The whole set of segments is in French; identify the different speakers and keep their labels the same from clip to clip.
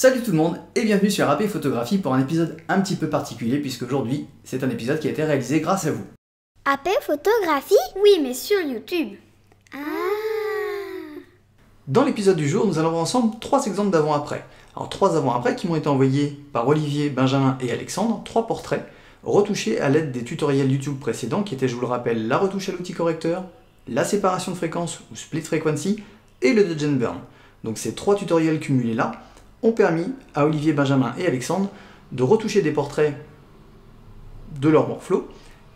Speaker 1: Salut tout le monde et bienvenue sur AP Photographie pour un épisode un petit peu particulier puisque aujourd'hui c'est un épisode qui a été réalisé grâce à vous.
Speaker 2: AP Photographie? Oui, mais sur YouTube. Ah.
Speaker 1: Dans l'épisode du jour, nous allons voir ensemble 3 exemples d'avant-après. Alors 3 avant-après qui m'ont été envoyés par Olivier, Benjamin et Alexandre, 3 portraits retouchés à l'aide des tutoriels YouTube précédents qui étaient, je vous le rappelle, la retouche à l'outil correcteur, la séparation de fréquence ou split frequency et le dodge and burn. Donc ces 3 tutoriels cumulés là ont permis à Olivier, Benjamin et Alexandre de retoucher des portraits de leur workflow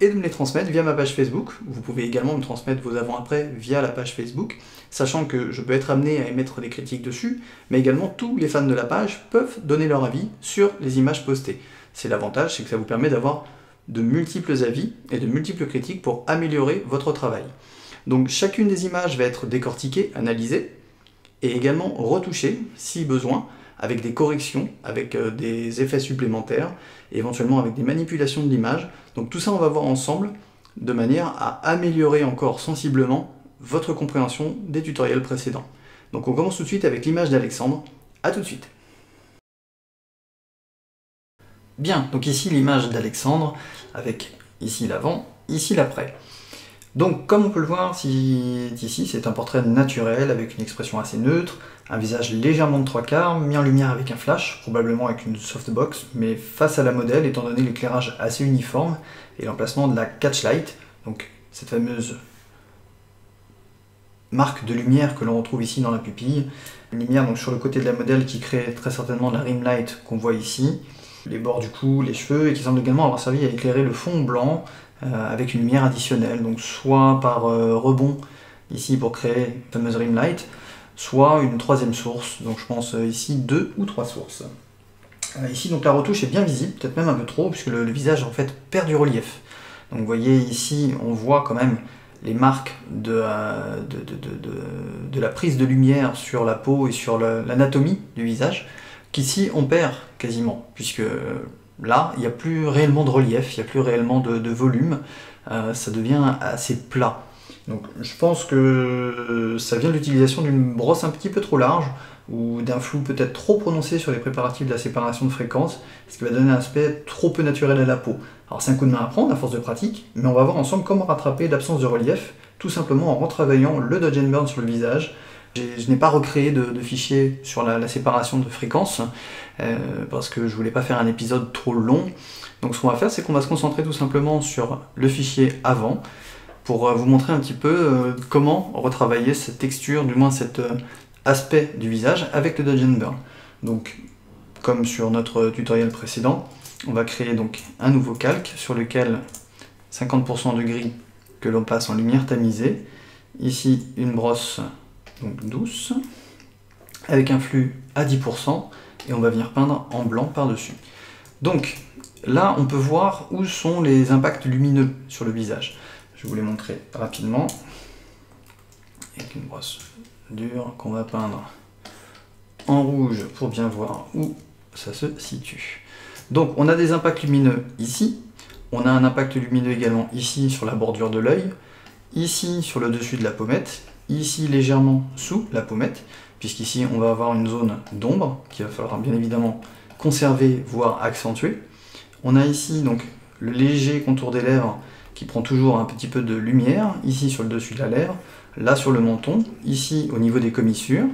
Speaker 1: et de me les transmettre via ma page Facebook. Vous pouvez également me transmettre vos avant-après via la page Facebook, sachant que je peux être amené à émettre des critiques dessus, mais également tous les fans de la page peuvent donner leur avis sur les images postées. C'est l'avantage, c'est que ça vous permet d'avoir de multiples avis et de multiples critiques pour améliorer votre travail. Donc chacune des images va être décortiquée, analysée, et également retouchée, si besoin, avec des corrections, avec des effets supplémentaires, et éventuellement avec des manipulations de l'image. Donc tout ça, on va voir ensemble, de manière à améliorer encore sensiblement votre compréhension des tutoriels précédents. Donc on commence tout de suite avec l'image d'Alexandre. A tout de suite. Bien, donc ici l'image d'Alexandre, avec ici l'avant, ici l'après. Donc, comme on peut le voir, ici c'est un portrait naturel avec une expression assez neutre, un visage légèrement de 3/4, mis en lumière avec un flash, probablement avec une softbox, mais face à la modèle, étant donné l'éclairage assez uniforme et l'emplacement de la catch light, donc cette fameuse marque de lumière que l'on retrouve ici dans la pupille, une lumière donc sur le côté de la modèle qui crée très certainement la rim light qu'on voit ici, les bords du cou, les cheveux, et qui semble également avoir servi à éclairer le fond blanc avec une lumière additionnelle, donc soit par rebond ici pour créer une fameuse rim light, soit une troisième source, donc je pense ici 2 ou 3 sources. Ici donc la retouche est bien visible, peut-être même un peu trop, puisque le visage en fait perd du relief. Donc vous voyez ici, on voit quand même les marques de la prise de lumière sur la peau et sur l'anatomie du visage, qu'ici on perd quasiment, puisque là, il n'y a plus réellement de relief, il n'y a plus réellement de volume, ça devient assez plat. Donc je pense que ça vient de l'utilisation d'une brosse un petit peu trop large, ou d'un flou peut-être trop prononcé sur les préparatifs de la séparation de fréquences, ce qui va donner un aspect trop peu naturel à la peau. Alors c'est un coup de main à prendre à force de pratique, mais on va voir ensemble comment rattraper l'absence de relief, tout simplement en retravaillant le dodge and burn sur le visage. Je n'ai pas recréé de fichier sur la séparation de fréquences, parce que je voulais pas faire un épisode trop long. Donc ce qu'on va faire, c'est qu'on va se concentrer tout simplement sur le fichier avant, pour vous montrer un petit peu comment retravailler cette texture, du moins cet aspect du visage avec le dodge and burn. Donc, comme sur notre tutoriel précédent, on va créer donc un nouveau calque sur lequel 50% de gris que l'on passe en lumière tamisée. Ici, une brosse donc douce, avec un flux à 10%, et on va venir peindre en blanc par-dessus. Donc, là, on peut voir où sont les impacts lumineux sur le visage. Je vais vous les montrer rapidement, avec une brosse dure qu'on va peindre en rouge pour bien voir où ça se situe. Donc on a des impacts lumineux ici, on a un impact lumineux également ici sur la bordure de l'œil, ici sur le dessus de la pommette, ici légèrement sous la pommette, puisqu'ici on va avoir une zone d'ombre qu'il va falloir bien évidemment conserver, voire accentuer. On a ici donc le léger contour des lèvres qui prend toujours un petit peu de lumière, ici sur le dessus de la lèvre, là sur le menton, ici au niveau des commissures,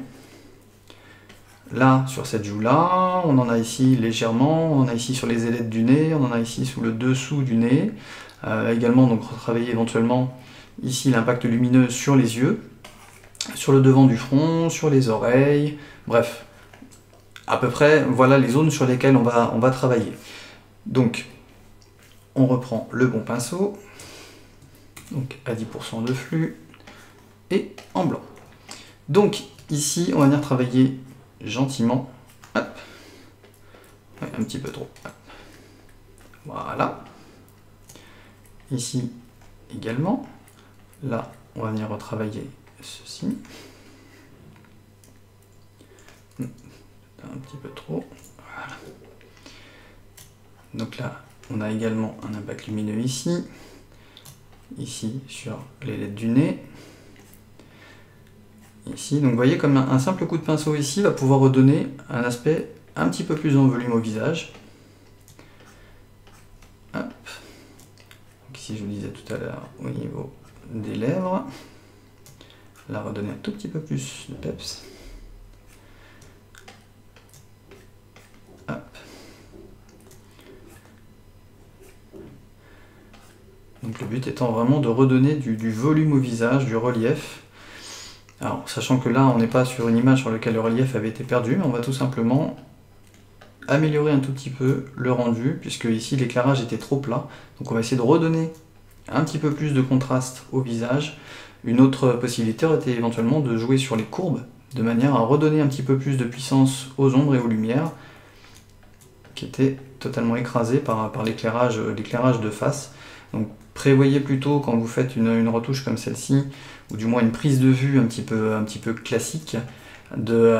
Speaker 1: là sur cette joue-là, on en a ici légèrement, on en a ici sur les ailettes du nez, on en a ici sous le dessous du nez, également donc retravailler éventuellement ici l'impact lumineux sur les yeux, sur le devant du front, sur les oreilles, bref, à peu près voilà les zones sur lesquelles on va travailler. Donc, on reprend le bon pinceau, donc à 10% de flux, et en blanc. Donc ici, on va venir travailler gentiment, hop, ouais, un petit peu trop, hop. Voilà. Ici également, là, on va venir retravailler ceci, un petit peu trop, voilà. Donc là, on a également un impact lumineux ici, ici sur les lettres du nez, ici. Donc vous voyez comme un simple coup de pinceau ici va pouvoir redonner un aspect un petit peu plus en volume au visage. Hop. Donc ici, je vous disais tout à l'heure, au niveau des lèvres. Là, redonner un tout petit peu plus de peps. Hop. Donc le but étant vraiment de redonner du volume au visage, du relief. Alors, sachant que là, on n'est pas sur une image sur laquelle le relief avait été perdu, on va tout simplement améliorer un tout petit peu le rendu, puisque ici l'éclairage était trop plat. Donc on va essayer de redonner un petit peu plus de contraste au visage. Une autre possibilité aurait été éventuellement de jouer sur les courbes, de manière à redonner un petit peu plus de puissance aux ombres et aux lumières, qui étaient totalement écrasées par l'éclairage de face. Donc prévoyez plutôt, quand vous faites une retouche comme celle-ci, ou du moins une prise de vue un petit peu classique, de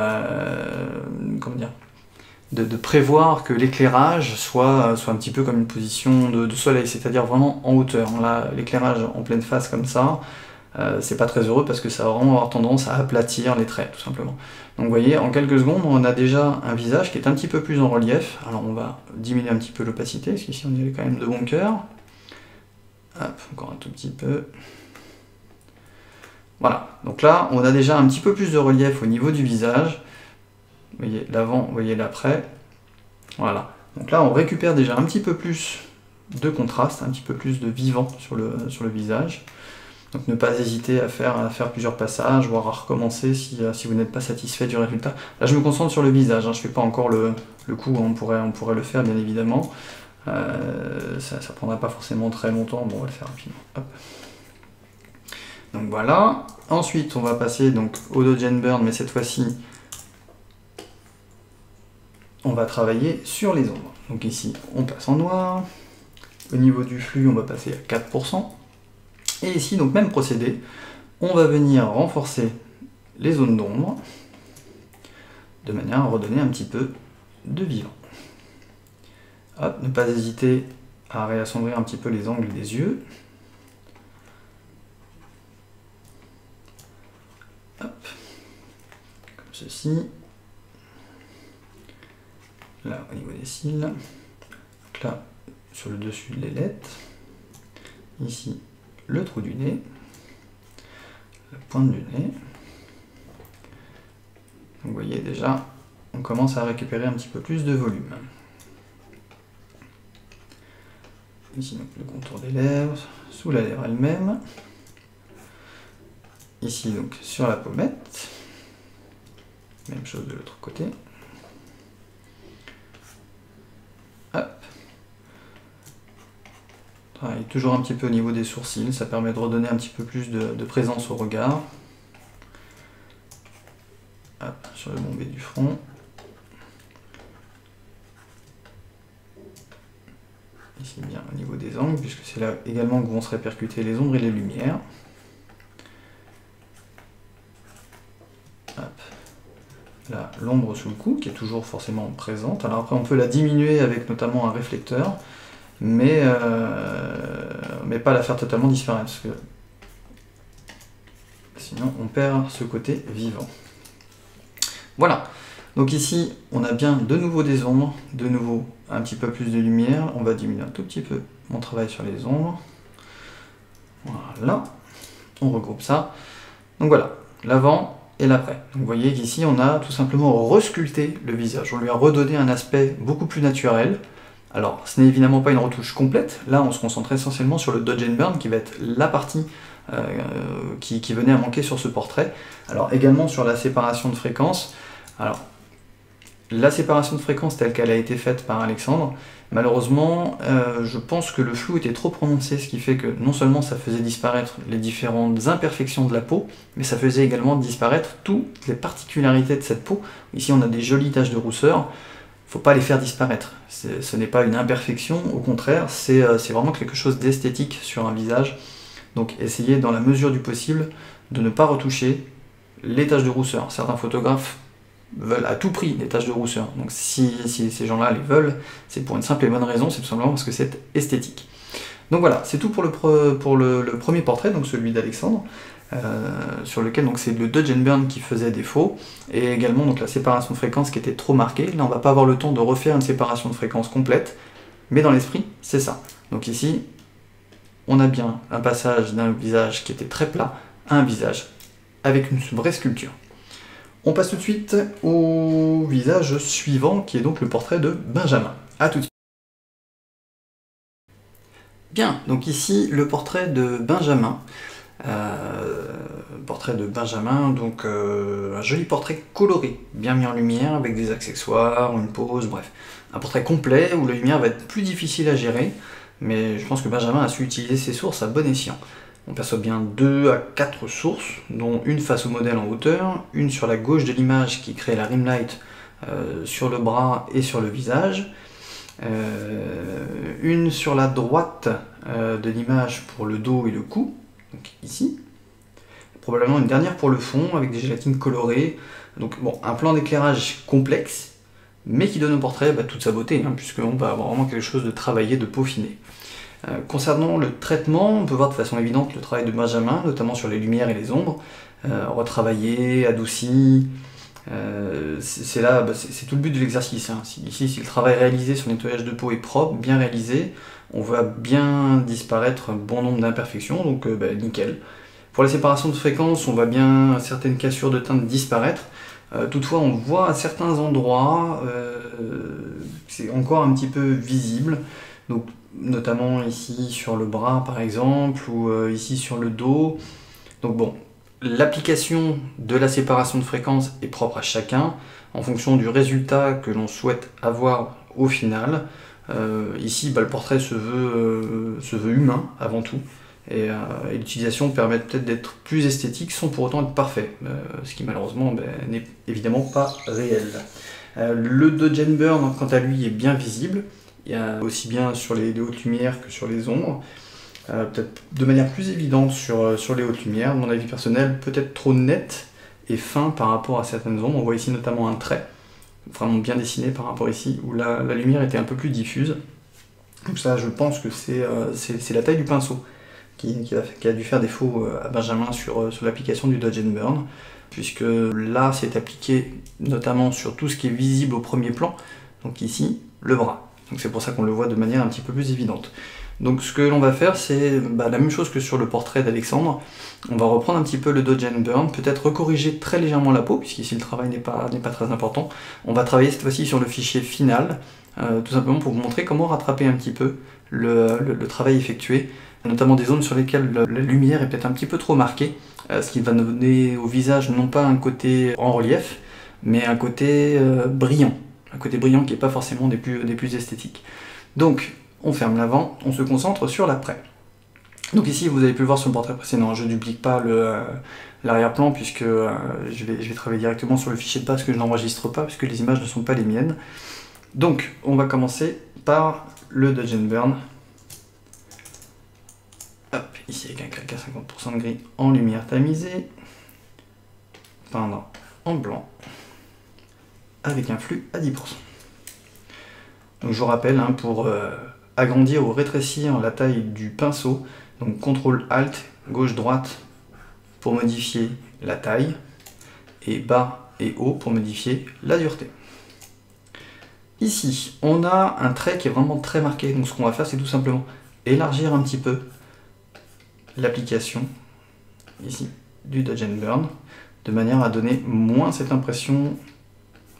Speaker 1: prévoir que l'éclairage soit un petit peu comme une position de soleil, c'est-à-dire vraiment en hauteur. Là, l'éclairage en pleine face comme ça, c'est pas très heureux parce que ça va vraiment avoir tendance à aplatir les traits, tout simplement. Donc vous voyez, en quelques secondes, on a déjà un visage qui est un petit peu plus en relief. Alors on va diminuer un petit peu l'opacité, parce qu'ici on y allait quand même de bon cœur. Hop, encore un tout petit peu. Voilà, donc là, on a déjà un petit peu plus de relief au niveau du visage. Vous voyez l'avant, vous voyez l'après. Voilà, donc là, on récupère déjà un petit peu plus de contraste, un petit peu plus de vivant sur le visage. Donc ne pas hésiter à faire plusieurs passages, voire à recommencer si vous n'êtes pas satisfait du résultat. Là, je me concentre sur le visage, hein, je ne fais pas encore le coup, on pourrait le faire, bien évidemment. Ça ne prendra pas forcément très longtemps, bon, on va le faire rapidement. Hop. Donc voilà. Ensuite, on va passer donc au Dodge and Burn, mais cette fois-ci, on va travailler sur les ombres. Donc ici, on passe en noir. Au niveau du flux, on va passer à 4%. Et ici, donc même procédé, on va venir renforcer les zones d'ombre, de manière à redonner un petit peu de vivant. Hop, ne pas hésiter à réassombrir un petit peu les angles des yeux. Hop, comme ceci. Là, au niveau des cils. Donc là, sur le dessus de l'ailette. Ici, le trou du nez. La pointe du nez. Donc vous voyez déjà, on commence à récupérer un petit peu plus de volume. Ici, donc, le contour des lèvres, sous la lèvre elle-même. Ici, donc, sur la pommette. Même chose de l'autre côté. Hop. Travaille toujours un petit peu au niveau des sourcils, ça permet de redonner un petit peu plus de présence au regard. Hop, sur le bombé du front. Ici bien au niveau des angles, puisque c'est là également que vont se répercuter les ombres et les lumières. Hop. Là, l'ombre sous le cou, qui est toujours forcément présente. Alors après, on peut la diminuer avec notamment un réflecteur, mais pas la faire totalement disparaître, parce que sinon on perd ce côté vivant. Voilà. Donc ici, on a bien de nouveau des ombres, de nouveau un petit peu plus de lumière. On va diminuer un tout petit peu mon travail sur les ombres. Voilà. On regroupe ça. Donc voilà, l'avant et l'après. Donc vous voyez qu'ici, on a tout simplement resculpté le visage. On lui a redonné un aspect beaucoup plus naturel. Alors, ce n'est évidemment pas une retouche complète. Là, on se concentre essentiellement sur le Dodge and Burn, qui va être la partie qui venait à manquer sur ce portrait. Alors, également sur la séparation de fréquences. Alors, la séparation de fréquences telle qu'elle a été faite par Alexandre, malheureusement, je pense que le flou était trop prononcé, ce qui fait que non seulement ça faisait disparaître les différentes imperfections de la peau, mais ça faisait également disparaître toutes les particularités de cette peau. Ici, on a des jolies taches de rousseur, il ne faut pas les faire disparaître. Ce n'est pas une imperfection, au contraire, c'est vraiment quelque chose d'esthétique sur un visage. Donc essayez, dans la mesure du possible, de ne pas retoucher les taches de rousseur. Certains photographes veulent à tout prix des taches de rousseur. Donc si ces gens-là les veulent, c'est pour une simple et bonne raison, c'est tout simplement parce que c'est esthétique. Donc voilà, c'est tout pour le premier portrait, donc celui d'Alexandre. sur lequel donc c'est le dodge and burn qui faisait défaut, et également donc la séparation de fréquence qui était trop marquée. Là on va pas avoir le temps de refaire une séparation de fréquence complète, mais dans l'esprit c'est ça. Donc ici on a bien un passage d'un visage qui était très plat à un visage avec une vraie sculpture. On passe tout de suite au visage suivant, qui est donc le portrait de Benjamin. A tout de suite. Bien, donc ici le portrait de Benjamin. Donc un joli portrait coloré, bien mis en lumière, avec des accessoires, une pose, bref. Un portrait complet où la lumière va être plus difficile à gérer, mais je pense que Benjamin a su utiliser ses sources à bon escient. On perçoit bien 2 à 4 sources, dont une face au modèle en hauteur, une sur la gauche de l'image qui crée la rim light sur le bras et sur le visage, une sur la droite de l'image pour le dos et le cou, donc ici, probablement une dernière pour le fond avec des gélatines colorées, donc bon, un plan d'éclairage complexe, mais qui donne au portrait toute sa beauté, hein, puisqu'on va avoir vraiment quelque chose de travaillé, de peaufiné. Concernant le traitement, on peut voir de façon évidente le travail de Benjamin, notamment sur les lumières et les ombres, retravaillé, adouci. C'est tout le but de l'exercice. Hein. Ici, si le travail réalisé sur le nettoyage de peau est propre, bien réalisé, on voit bien disparaître un bon nombre d'imperfections, donc nickel. Pour la séparation de fréquences, on voit bien certaines cassures de teinte disparaître. Toutefois, on voit à certains endroits, c'est encore un petit peu visible, donc notamment ici sur le bras par exemple, ou ici sur le dos. Donc bon, l'application de la séparation de fréquences est propre à chacun, en fonction du résultat que l'on souhaite avoir au final. Ici, le portrait se veut humain avant tout, et l'utilisation permet peut-être d'être plus esthétique sans pour autant être parfait, ce qui malheureusement n'est évidemment pas réel. Le dodge and burn, quant à lui, est bien visible. Il y a aussi bien sur les hautes lumières que sur les ombres, peut-être de manière plus évidente sur les hautes lumières, mon avis personnel, peut-être trop net et fin par rapport à certaines ombres. On voit ici notamment un trait vraiment bien dessiné par rapport ici, où la lumière était un peu plus diffuse. Donc ça, je pense que c'est la taille du pinceau qui a dû faire défaut à Benjamin sur l'application du dodge and burn, puisque là, c'est appliqué notamment sur tout ce qui est visible au premier plan, donc ici, le bras. Donc c'est pour ça qu'on le voit de manière un petit peu plus évidente. Donc ce que l'on va faire, c'est la même chose que sur le portrait d'Alexandre. On va reprendre un petit peu le dodge and burn, peut-être recorriger très légèrement la peau, puisqu'ici le travail n'est pas très important. On va travailler cette fois-ci sur le fichier final, tout simplement pour vous montrer comment rattraper un petit peu le travail effectué, notamment des zones sur lesquelles la lumière est peut-être un petit peu trop marquée, ce qui va donner au visage non pas un côté en relief, mais un côté brillant. Un côté brillant qui n'est pas forcément des plus esthétiques. Donc, on ferme l'avant, on se concentre sur l'après. Donc ici, vous avez pu le voir sur le portrait précédent, je ne duplique pas l'arrière-plan puisque je vais travailler directement sur le fichier de base que je n'enregistre pas puisque les images ne sont pas les miennes. Donc, on va commencer par le dodge and burn. Hop, ici avec un calque à 50% de gris en lumière tamisée. Peindre en blanc. Avec un flux à 10%. Donc je vous rappelle, pour agrandir ou rétrécir la taille du pinceau, donc CTRL ALT, gauche-droite pour modifier la taille, et bas et haut pour modifier la dureté. Ici, on a un trait qui est vraiment très marqué, donc ce qu'on va faire, c'est tout simplement élargir un petit peu l'application, ici, du dodge and burn, de manière à donner moins cette impression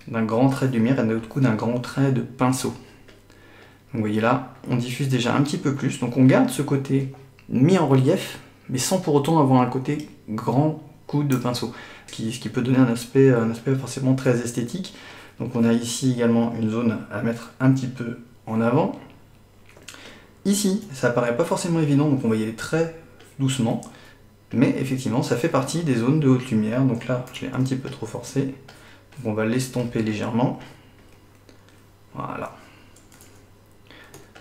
Speaker 1: d'un grand trait de lumière et d'un autre coup d'un grand trait de pinceau. Donc vous voyez là, on diffuse déjà un petit peu plus, donc on garde ce côté mis en relief, mais sans pour autant avoir un côté grand coup de pinceau, ce qui peut donner un aspect forcément très esthétique. Donc on a ici également une zone à mettre un petit peu en avant. Ici, ça paraît pas forcément évident, donc on va y aller très doucement, mais effectivement ça fait partie des zones de haute lumière, donc là je l'ai un petit peu trop forcé. On va l'estomper légèrement. Voilà.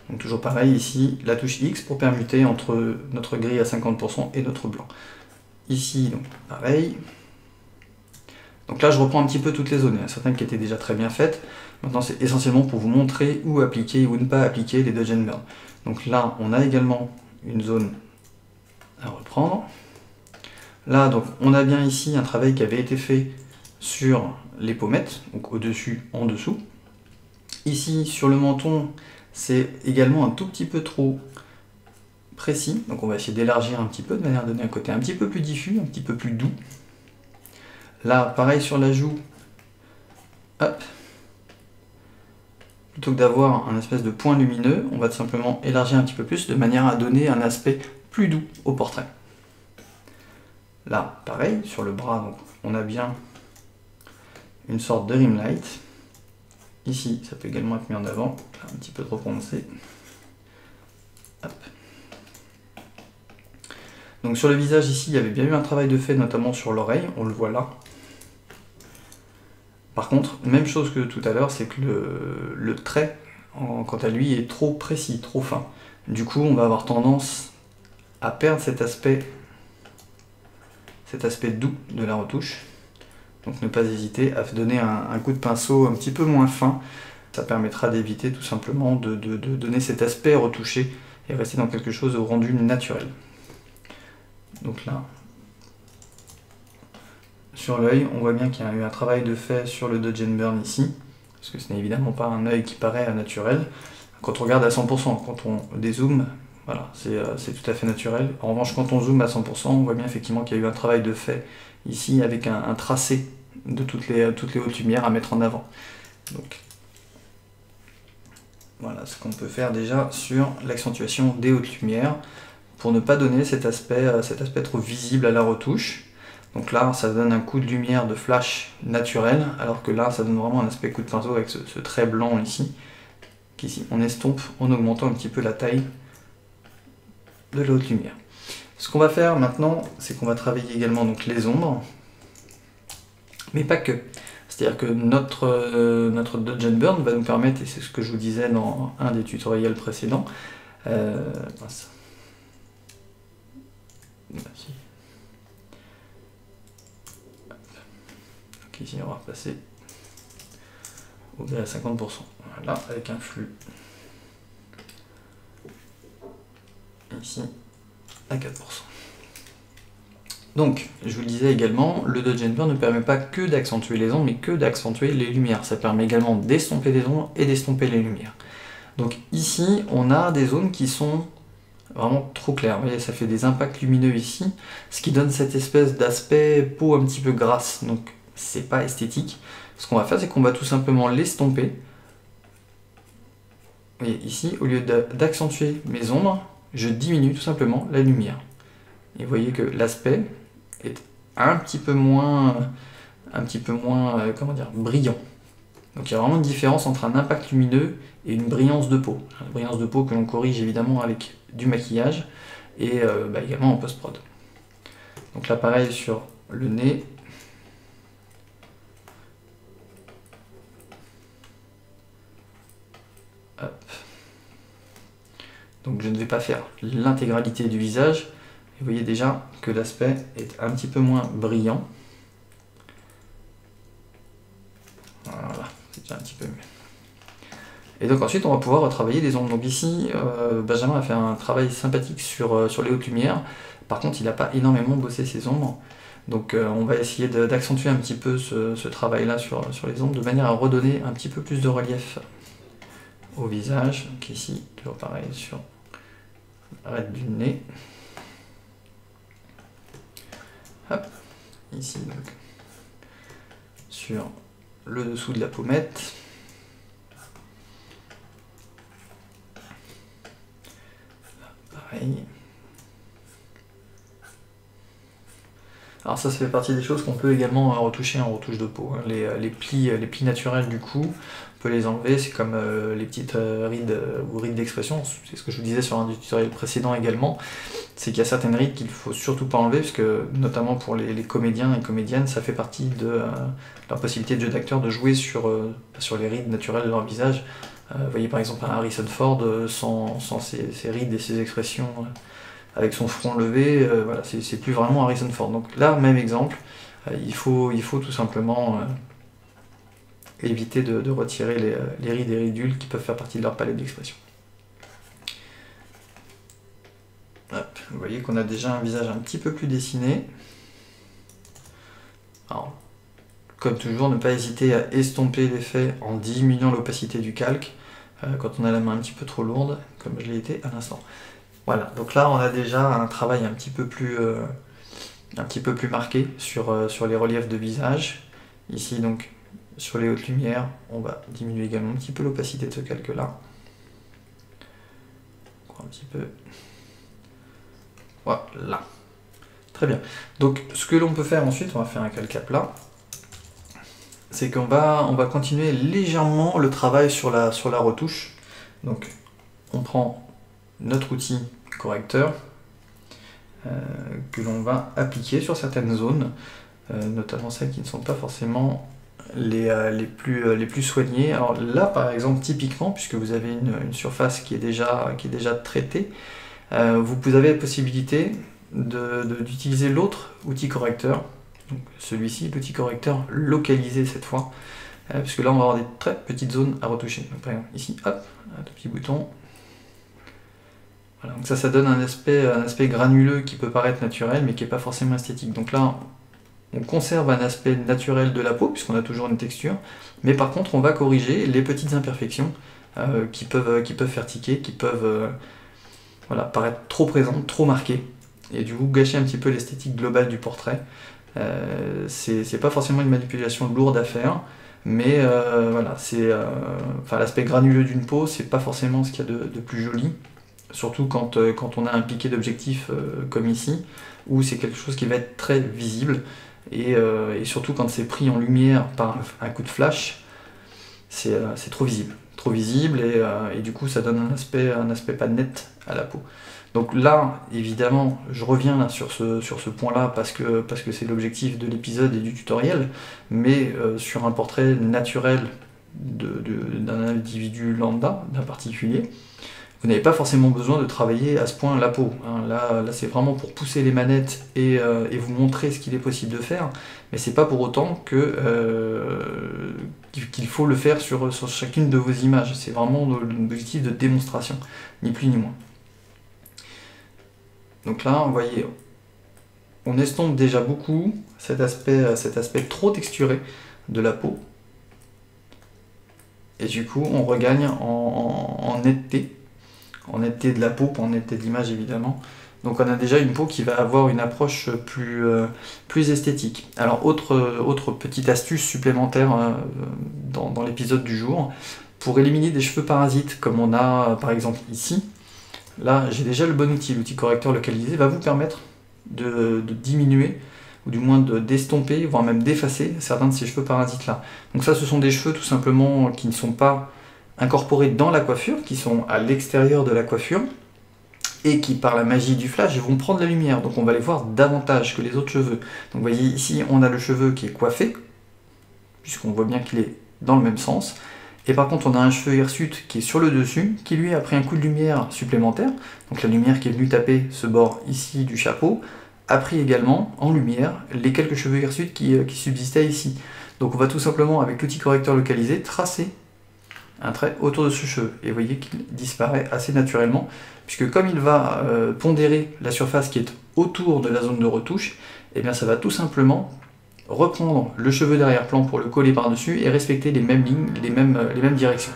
Speaker 1: Donc toujours pareil ici, la touche X pour permuter entre notre gris à 50% et notre blanc. Ici, donc pareil. Donc là, je reprends un petit peu toutes les zones. Il y en a certaines qui étaient déjà très bien faites. Maintenant, c'est essentiellement pour vous montrer où appliquer ou ne pas appliquer les dodge and burn. Donc là, on a également une zone à reprendre. Là, donc, on a bien ici un travail qui avait été fait sur les pommettes, donc au-dessus, en dessous. Ici, sur le menton, c'est également un tout petit peu trop précis, donc on va essayer d'élargir un petit peu, de manière à donner un côté un petit peu plus diffus, un petit peu plus doux. Là, pareil sur la joue, hop. Plutôt que d'avoir un espèce de point lumineux, on va tout simplement élargir un petit peu plus, de manière à donner un aspect plus doux au portrait. Là, pareil, sur le bras, donc, on a bien une sorte de rim light. Ici, ça peut également être mis en avant, un petit peu trop prononcé. Hop. Donc sur le visage ici, il y avait bien eu un travail de fait, notamment sur l'oreille, on le voit là. Par contre, même chose que tout à l'heure, c'est que le trait, quant à lui, est trop précis, trop fin. Du coup, on va avoir tendance à perdre cet aspect doux de la retouche. Donc ne pas hésiter à donner un coup de pinceau un petit peu moins fin. Ça permettra d'éviter tout simplement de donner cet aspect retouché et rester dans quelque chose au rendu naturel. Donc là, sur l'œil, on voit bien qu'il y a eu un travail de fait sur le Dodge & Burn ici, parce que ce n'est évidemment pas un œil qui paraît naturel. Quand on regarde à 100%, quand on dézoome, voilà, c'est tout à fait naturel. En revanche, quand on zoome à 100%, on voit bien effectivement qu'il y a eu un travail de fait ici avec un tracé de toutes les hautes lumières à mettre en avant. Donc, voilà ce qu'on peut faire déjà sur l'accentuation des hautes lumières pour ne pas donner cet aspect trop visible à la retouche. Donc là, ça donne un coup de lumière de flash naturel, alors que là, ça donne vraiment un aspect coup de pinceau avec ce trait blanc ici, qu'ici on estompe en augmentant un petit peu la taille de la haute lumière. Ce qu'on va faire maintenant, c'est qu'on va travailler également donc les ombres, mais pas que. C'est-à-dire que notre Dodge & Burn va nous permettre, et c'est ce que je vous disais dans un des tutoriels précédents, mince. Merci. Donc ici on va repasser au gris à 50%. Voilà, avec un flux ici à 4%. Donc, je vous le disais également, le Dodge & Burn ne permet pas que d'accentuer les ombres, mais que d'accentuer les lumières. Ça permet également d'estomper les ombres et d'estomper les lumières. Donc ici, on a des zones qui sont vraiment trop claires. Vous voyez, ça fait des impacts lumineux ici, ce qui donne cette espèce d'aspect peau un petit peu grasse. Donc, c'est pas esthétique. Ce qu'on va faire, c'est qu'on va tout simplement l'estomper. Vous voyez, ici, au lieu d'accentuer mes ombres, je diminue tout simplement la lumière. Et vous voyez que l'aspect est un petit peu moins comment dire, brillant. Donc il y a vraiment une différence entre un impact lumineux et une brillance de peau. Une brillance de peau que l'on corrige évidemment avec du maquillage et également en post-prod. Donc là pareil sur le nez. Hop. Donc je ne vais pas faire l'intégralité du visage. Et vous voyez déjà que l'aspect est un petit peu moins brillant. Voilà, c'est déjà un petit peu mieux. Et donc ensuite on va pouvoir retravailler les ombres. Donc ici, Benjamin a fait un travail sympathique sur les hautes lumières. Par contre, il n'a pas énormément bossé ses ombres. Donc on va essayer d'accentuer un petit peu ce travail-là sur les ombres, de manière à redonner un petit peu plus de relief au visage. Donc ici, toujours pareil sur l'arête du nez. Hop, ici donc sur le dessous de la pommette. Là, pareil. Alors ça fait partie des choses qu'on peut également retoucher en retouche de peau. Les plis naturels du cou, on peut les enlever, c'est comme les petites rides ou rides d'expression, c'est ce que je vous disais sur un tutoriel précédent également, c'est qu'il y a certaines rides qu'il ne faut surtout pas enlever, parce que notamment pour les comédiens et comédiennes, ça fait partie de leur possibilité de jeu d'acteur de jouer sur les rides naturelles de leur visage. Vous voyez par exemple un Harrison Ford sans ses rides et ses expressions, avec son front levé, voilà, c'est plus vraiment Harrison Ford. Donc là, même exemple, il faut tout simplement éviter de retirer les rides et ridules qui peuvent faire partie de leur palette d'expression. Vous voyez qu'on a déjà un visage un petit peu plus dessiné. Alors, comme toujours, ne pas hésiter à estomper l'effet en diminuant l'opacité du calque quand on a la main un petit peu trop lourde, comme je l'ai été à l'instant. Voilà, donc là on a déjà un travail un petit peu plus marqué sur les reliefs de visage. Ici donc sur les hautes lumières, on va diminuer également un petit peu l'opacité de ce calque-là. Encore un petit peu. Voilà. Très bien. Donc ce que l'on peut faire ensuite, on va faire un calque à plat, c'est qu'on va continuer légèrement le travail sur la retouche. Donc on prend notre outil correcteur que l'on va appliquer sur certaines zones, notamment celles qui ne sont pas forcément les plus soignées. Alors là par exemple typiquement, puisque vous avez une surface qui est déjà traitée, vous avez la possibilité d'utiliser l'autre outil correcteur, donc celui-ci, l'outil correcteur localisé cette fois, puisque là on va avoir des très petites zones à retoucher. Donc, par exemple ici, hop, un tout petit bouton. Voilà, donc ça donne un aspect granuleux qui peut paraître naturel mais qui n'est pas forcément esthétique. Donc là on conserve un aspect naturel de la peau puisqu'on a toujours une texture, mais par contre on va corriger les petites imperfections qui peuvent faire tiquer, qui peuvent paraître trop présentes, trop marquées, et du coup gâcher un petit peu l'esthétique globale du portrait. C'est pas forcément une manipulation lourde à faire, mais l'aspect granuleux d'une peau, c'est pas forcément ce qu'il y a de plus joli, surtout quand on a un piqué d'objectif comme ici, où c'est quelque chose qui va être très visible, et surtout quand c'est pris en lumière par un coup de flash, c'est trop visible, et du coup ça donne un aspect pas net à la peau. Donc là, évidemment, je reviens là sur ce point-là parce que c'est l'objectif de l'épisode et du tutoriel, mais sur un portrait naturel d'un individu lambda, d'un particulier, vous n'avez pas forcément besoin de travailler à ce point la peau. Hein. Là c'est vraiment pour pousser les manettes et vous montrer ce qu'il est possible de faire, mais c'est pas pour autant qu'il faut le faire sur chacune de vos images. C'est vraiment l'objectif de démonstration, ni plus ni moins. Donc là, vous voyez, on estompe déjà beaucoup cet aspect trop texturé de la peau. Et du coup, on regagne en netteté de la peau, pas en netteté de l'image évidemment. Donc on a déjà une peau qui va avoir une approche plus esthétique. Alors autre petite astuce supplémentaire dans l'épisode du jour, pour éliminer des cheveux parasites, comme on a par exemple ici. Là, j'ai déjà le bon outil, l'outil correcteur localisé va vous permettre de diminuer, ou du moins d'estomper, voire même d'effacer certains de ces cheveux parasites-là. Donc ça, ce sont des cheveux tout simplement qui ne sont pas incorporés dans la coiffure, qui sont à l'extérieur de la coiffure, et qui, par la magie du flash, vont prendre la lumière. Donc on va les voir davantage que les autres cheveux. Donc vous voyez, ici, on a le cheveu qui est coiffé, puisqu'on voit bien qu'il est dans le même sens. Et par contre, on a un cheveu hirsute qui est sur le dessus, qui lui a pris un coup de lumière supplémentaire. Donc la lumière qui est venue taper ce bord ici du chapeau a pris également en lumière les quelques cheveux hirsutes qui subsistaient ici. Donc on va tout simplement, avec l'outil correcteur localisé, tracer un trait autour de ce cheveu. Et vous voyez qu'il disparaît assez naturellement, puisque comme il va pondérer la surface qui est autour de la zone de retouche, et bien ça va tout simplement reprendre le cheveu d'arrière-plan pour le coller par-dessus et respecter les mêmes lignes, les mêmes directions.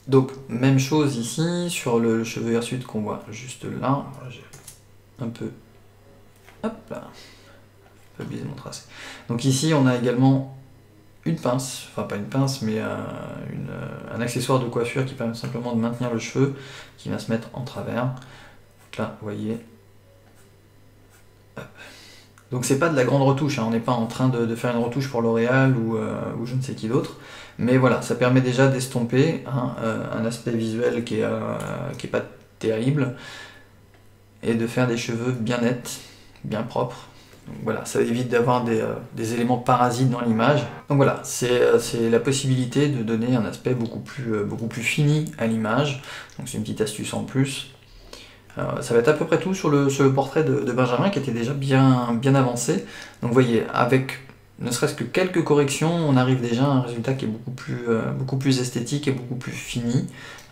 Speaker 1: Donc même chose ici sur le cheveu hirsute qu'on voit juste là. J'ai un peu, hop là, un peu abusé mon tracé. Donc ici on a également une pince, enfin pas une pince mais un accessoire de coiffure qui permet simplement de maintenir le cheveu, qui va se mettre en travers. Donc là vous voyez. Hop. Donc c'est pas de la grande retouche, hein. On n'est pas en train de faire une retouche pour L'Oréal ou je ne sais qui d'autre, mais voilà, ça permet déjà d'estomper un aspect visuel qui est pas terrible, et de faire des cheveux bien nets, bien propres. Donc voilà, ça évite d'avoir des éléments parasites dans l'image. Donc voilà, c'est la possibilité de donner un aspect beaucoup plus fini à l'image, donc c'est une petite astuce en plus. Ça va être à peu près tout sur le portrait de Benjamin, qui était déjà bien avancé. Donc vous voyez, avec ne serait-ce que quelques corrections, on arrive déjà à un résultat qui est beaucoup plus esthétique et beaucoup plus fini.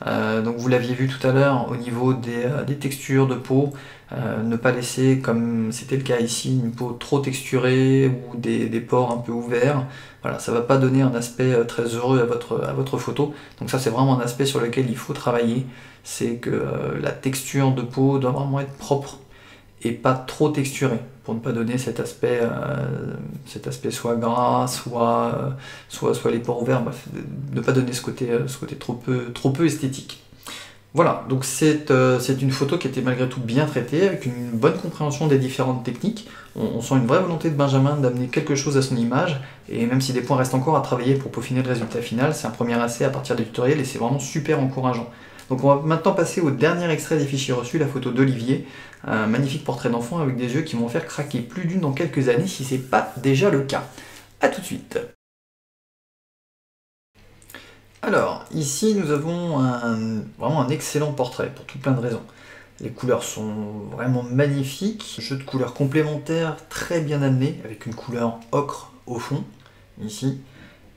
Speaker 1: Donc vous l'aviez vu tout à l'heure au niveau des textures de peau, ne pas laisser, comme c'était le cas ici, une peau trop texturée ou des pores un peu ouverts. Voilà, ça ne va pas donner un aspect très heureux à votre photo. Donc ça, c'est vraiment un aspect sur lequel il faut travailler. C'est que la texture de peau doit vraiment être propre et pas trop texturé, pour ne pas donner cet aspect soit gras, soit les pores ouverts, bref, ne pas donner ce côté trop peu esthétique. Voilà, donc c'est une photo qui était malgré tout bien traitée, avec une bonne compréhension des différentes techniques. On sent une vraie volonté de Benjamin d'amener quelque chose à son image, et même si des points restent encore à travailler pour peaufiner le résultat final, c'est un premier essai à partir des tutoriels et c'est vraiment super encourageant. Donc on va maintenant passer au dernier extrait des fichiers reçus, la photo d'Olivier, un magnifique portrait d'enfant avec des yeux qui vont faire craquer plus d'une dans quelques années si ce n'est pas déjà le cas. A tout de suite. Alors, ici nous avons vraiment un excellent portrait pour tout plein de raisons. Les couleurs sont vraiment magnifiques, jeu de couleurs complémentaires très bien amené, avec une couleur ocre au fond, ici,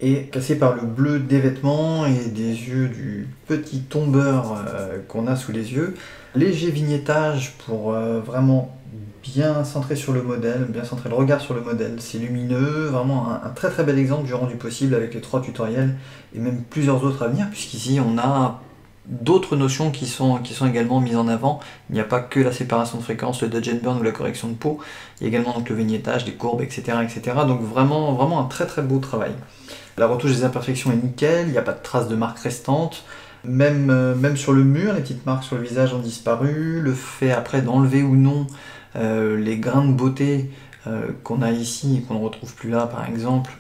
Speaker 1: et cassé par le bleu des vêtements et des yeux du petit tombeur qu'on a sous les yeux. Léger vignettage pour vraiment bien centrer sur le modèle, bien centrer le regard sur le modèle. C'est lumineux, vraiment un très très bel exemple du rendu possible avec les 3 tutoriels et même plusieurs autres à venir, puisqu'ici on a d'autres notions qui sont également mises en avant. Il n'y a pas que la séparation de fréquence, le dodge and burn ou la correction de peau, il y a également donc le vignettage, les courbes, etc., etc. Donc vraiment un très très beau travail. La retouche des imperfections est nickel, il n'y a pas de traces de marques restantes. Même sur le mur, les petites marques sur le visage ont disparu. Le fait après d'enlever ou non les grains de beauté qu'on a ici et qu'on ne retrouve plus là par exemple,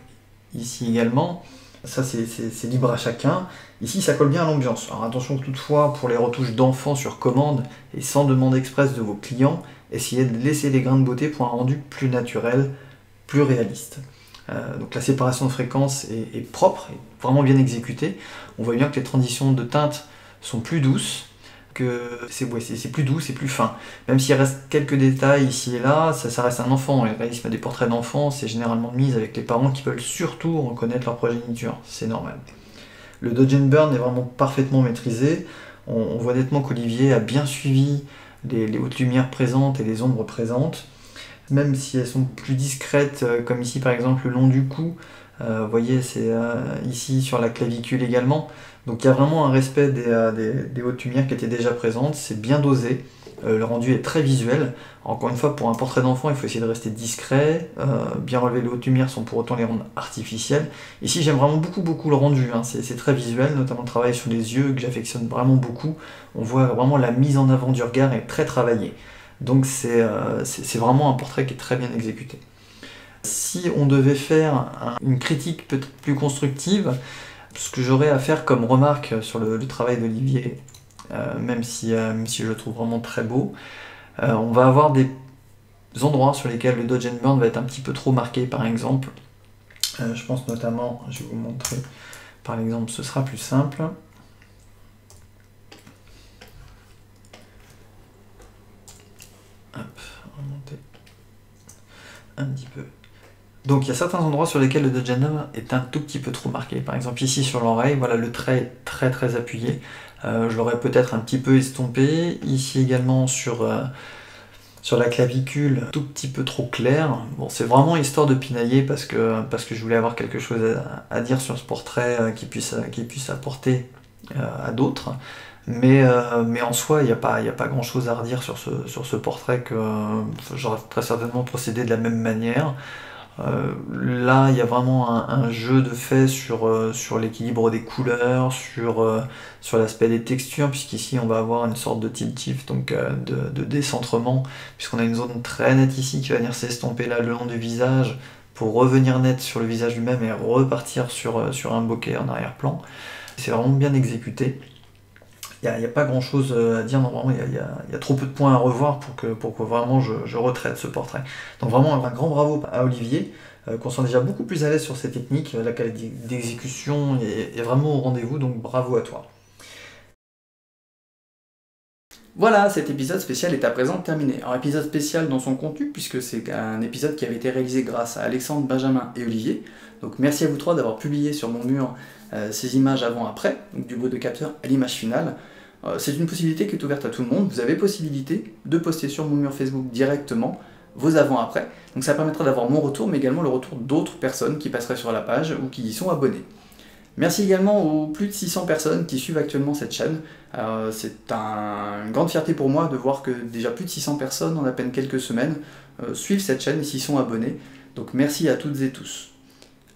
Speaker 1: ici également, ça c'est libre à chacun. Ici ça colle bien à l'ambiance. Alors attention toutefois pour les retouches d'enfants sur commande et sans demande express de vos clients, essayez de laisser les grains de beauté pour un rendu plus naturel, plus réaliste. Donc la séparation de fréquences est propre, et vraiment bien exécutée. On voit bien que les transitions de teintes sont plus douces, que c'est plus doux, c'est plus fin. Même s'il reste quelques détails ici et là, ça reste un enfant, et le réalisme des portraits d'enfants, c'est généralement mise avec les parents qui veulent surtout reconnaître leur progéniture, c'est normal. Le dodge and burn est vraiment parfaitement maîtrisé. On voit nettement qu'Olivier a bien suivi les hautes lumières présentes et les ombres présentes. Même si elles sont plus discrètes, comme ici par exemple le long du cou, vous voyez c'est ici sur la clavicule également, donc il y a vraiment un respect des hautes lumières qui étaient déjà présentes, c'est bien dosé, le rendu est très visuel. Encore une fois, pour un portrait d'enfant il faut essayer de rester discret, bien relever les hautes lumières sans pour autant les rendre artificielles. Ici j'aime vraiment beaucoup le rendu, hein. C'est très visuel, notamment le travail sur les yeux que j'affectionne vraiment beaucoup, on voit vraiment la mise en avant du regard est très travaillée. Donc c'est vraiment un portrait qui est très bien exécuté. Si on devait faire une critique peut-être plus constructive, ce que j'aurais à faire comme remarque sur le travail d'Olivier, même si je le trouve vraiment très beau, on va avoir des endroits sur lesquels le dodge and burn va être un petit peu trop marqué par exemple. Je pense notamment, je vais vous montrer par exemple, ce sera plus simple. Hop, remonter un petit peu. Donc il y a certains endroits sur lesquels le dodge and burn est un tout petit peu trop marqué. Par exemple ici sur l'oreille, voilà, le trait est très appuyé. Je l'aurais peut-être un petit peu estompé. Ici également sur la clavicule, tout petit peu trop clair. Bon, c'est vraiment histoire de pinailler parce que je voulais avoir quelque chose à dire sur ce portrait qui puisse apporter à d'autres. Mais en soi, il n'y a pas grand chose à redire sur ce portrait, que j'aurais très certainement procédé de la même manière. Là, il y a vraiment un jeu de fait sur l'équilibre des couleurs, sur l'aspect des textures, puisqu'ici on va avoir une sorte de tilt-shift, donc de décentrement, puisqu'on a une zone très nette ici qui va venir s'estomper là le long du visage pour revenir net sur le visage lui-même et repartir sur un bokeh en arrière-plan. C'est vraiment bien exécuté. Il n'y a pas grand chose à dire, non, vraiment il y a trop peu de points à revoir pour que vraiment je retraite ce portrait. Donc vraiment un grand bravo à Olivier, qu'on sent déjà beaucoup plus à l'aise sur ces techniques, la qualité d'exécution est vraiment au rendez-vous, donc bravo à toi. Voilà, cet épisode spécial est à présent terminé. Alors épisode spécial dans son contenu, puisque c'est un épisode qui avait été réalisé grâce à Alexandre, Benjamin et Olivier. Donc merci à vous trois d'avoir publié sur mon mur ces images avant-après, donc du bout de capteur à l'image finale. C'est une possibilité qui est ouverte à tout le monde. Vous avez possibilité de poster sur mon mur Facebook directement vos avant-après. Donc ça permettra d'avoir mon retour, mais également le retour d'autres personnes qui passeraient sur la page ou qui y sont abonnées. Merci également aux plus de 600 personnes qui suivent actuellement cette chaîne. C'est une grande fierté pour moi de voir que déjà plus de 600 personnes en à peine quelques semaines suivent cette chaîne et s'y sont abonnés. Donc merci à toutes et tous.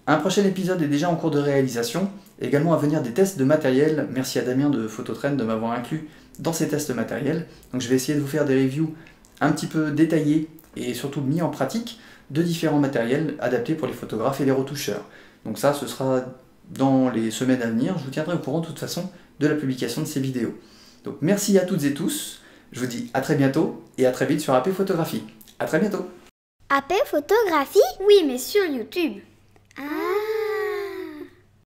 Speaker 1: Un prochain épisode est déjà en cours de réalisation. Également à venir des tests de matériel. Merci à Damien de Phototrend de m'avoir inclus dans ces tests matériels. Donc je vais essayer de vous faire des reviews un petit peu détaillées et surtout mis en pratique de différents matériels adaptés pour les photographes et les retoucheurs. Donc ça, ce sera dans les semaines à venir. Je vous tiendrai au courant de toute façon de la publication de ces vidéos. Donc merci à toutes et tous. Je vous dis à très bientôt et à très vite sur AP Photographie. À très bientôt.
Speaker 2: AP Photographie? Oui, mais sur YouTube. Ah.